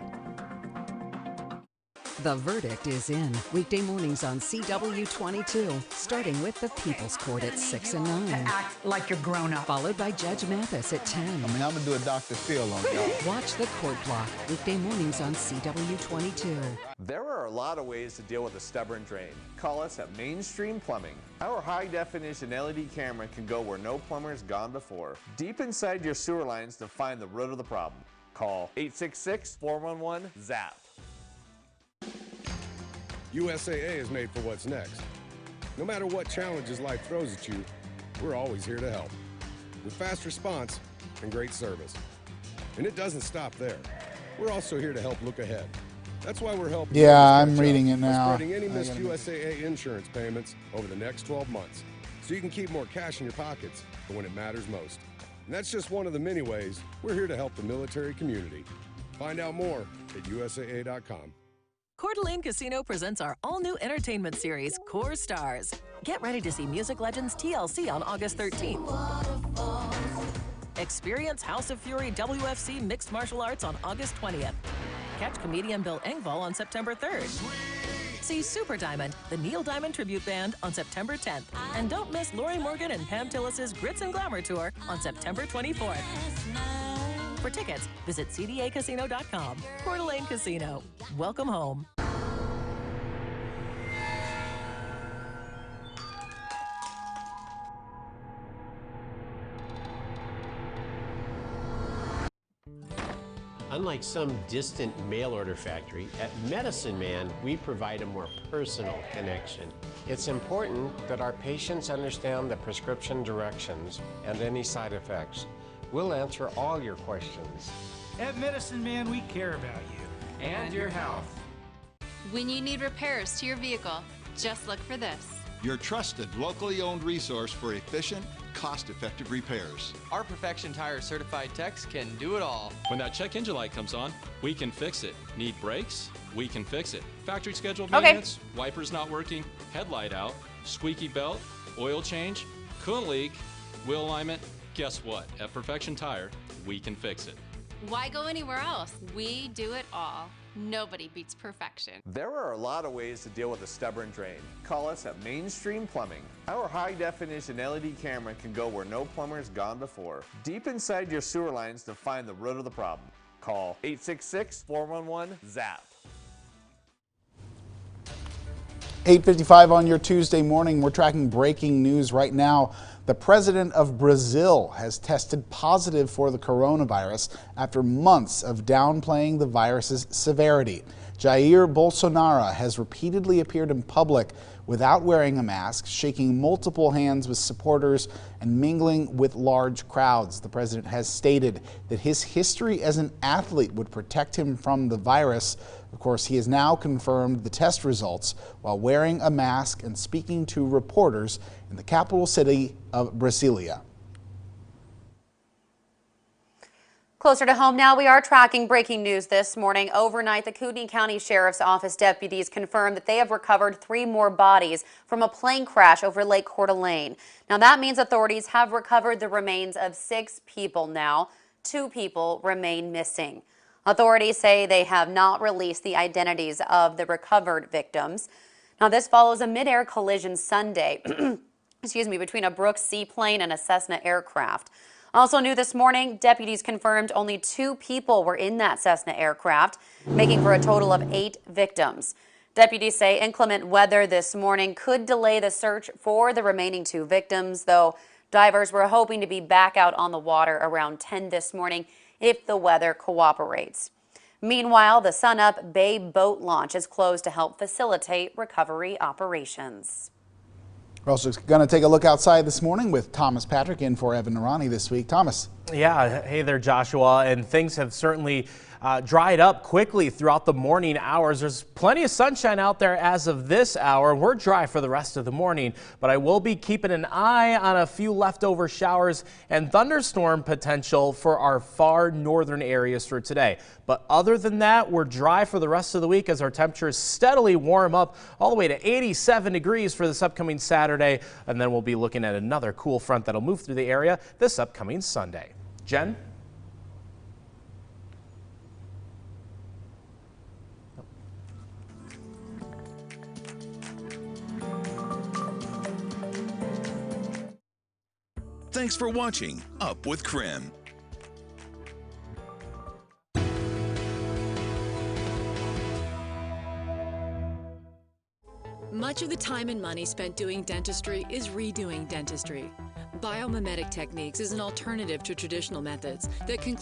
The verdict is in. Weekday mornings on CW22, starting with the People's Court at 6 and 9. Act like you're grown up. Followed by Judge Mathis at 10. I'm going to do a Dr. Phil on y'all. Watch the Court Block, weekday mornings on CW22. There are a lot of ways to deal with a stubborn drain. Call us at Mainstream Plumbing. Our high-definition LED camera can go where no plumber's gone before. Deep inside your sewer lines to find the root of the problem. Call 866-411-ZAP. USAA is made for what's next. No matter what challenges life throws at you, we're always here to help. With fast response and great service. And it doesn't stop there. We're also here to help look ahead. That's why we're helping. Yeah, I'm reading it now. Spreading any missed USAA insurance payments over the next 12 months, so you can keep more cash in your pockets for when it matters most. And that's just one of the many ways we're here to help the military community. Find out more at USAA.com. Coeur d'Alene Casino presents our all-new entertainment series, Core Stars. Get ready to see music legends TLC on August 13th. Experience House of Fury WFC Mixed Martial Arts on August 20th. Catch comedian Bill Engvall on September 3rd. See Super Diamond, the Neil Diamond Tribute Band, on September 10th. And don't miss Lori Morgan and Pam Tillis's Grits and Glamour Tour on September 24th. For tickets, visit cdacasino.com. Coeur d'Alene Casino. Welcome home. Unlike some distant mail-order factory, at Medicine Man, we provide a more personal connection. It's important that our patients understand the prescription directions and any side effects. We'll answer all your questions. At Medicine Man, we care about you. And your health. When you need repairs to your vehicle, just look for this. Your trusted, locally owned resource for efficient, cost-effective repairs. Our Perfection Tire certified techs can do it all. When that check engine light comes on, we can fix it. Need brakes? We can fix it. Factory scheduled maintenance? Wipers not working? Headlight out? Squeaky belt? Oil change? Coolant leak? Wheel alignment? Guess what? At Perfection Tire, we can fix it. Why go anywhere else? We do it all. Nobody beats perfection. There are a lot of ways to deal with a stubborn drain. Call us at Mainstream Plumbing. Our high-definition LED camera can go where no plumber's gone before. Deep inside your sewer lines to find the root of the problem. Call 866-411-ZAP. 8:55 on your Tuesday morning. We're tracking breaking news right now. The president of Brazil has tested positive for the coronavirus after months of downplaying the virus's severity. Jair Bolsonaro has repeatedly appeared in public without wearing a mask, shaking multiple hands with supporters and mingling with large crowds. The president has stated that his history as an athlete would protect him from the virus. Of course, he has now confirmed the test results while wearing a mask and speaking to reporters in the capital city of Brasilia. Closer to home now, we are tracking breaking news this morning. Overnight, the Kootenai County Sheriff's Office deputies confirmed that they have recovered 3 more bodies from a plane crash over Lake Coeur. Now, that means authorities have recovered the remains of 6 people now. 2 people remain missing. Authorities say they have not released the identities of the recovered victims. Now, this follows a mid-air collision Sunday between a Brooks seaplane and a Cessna aircraft. Also new this morning, deputies confirmed only 2 people were in that Cessna aircraft, making for a total of 8 victims. Deputies say inclement weather this morning could delay the search for the remaining 2 victims, though divers were hoping to be back out on the water around 10 this morning if the weather cooperates. Meanwhile, the Sunup Bay boat launch is closed to help facilitate recovery operations. We're also going to take a look outside this morning with Thomas Patrick in for Evan Narani this week. Thomas. Yeah, hey there, Joshua. And things have certainly dried up quickly throughout the morning hours. There's plenty of sunshine out there as of this hour. We're dry for the rest of the morning, but I will be keeping an eye on a few leftover showers and thunderstorm potential for our far northern areas for today. But other than that, we're dry for the rest of the week as our temperatures steadily warm up all the way to 87 degrees for this upcoming Saturday. And then we'll be looking at another cool front that'll move through the area this upcoming Sunday. Jen? Thanks for watching Up with KREM. Much of the time and money spent doing dentistry is redoing dentistry. Biomimetic techniques is an alternative to traditional methods that conclude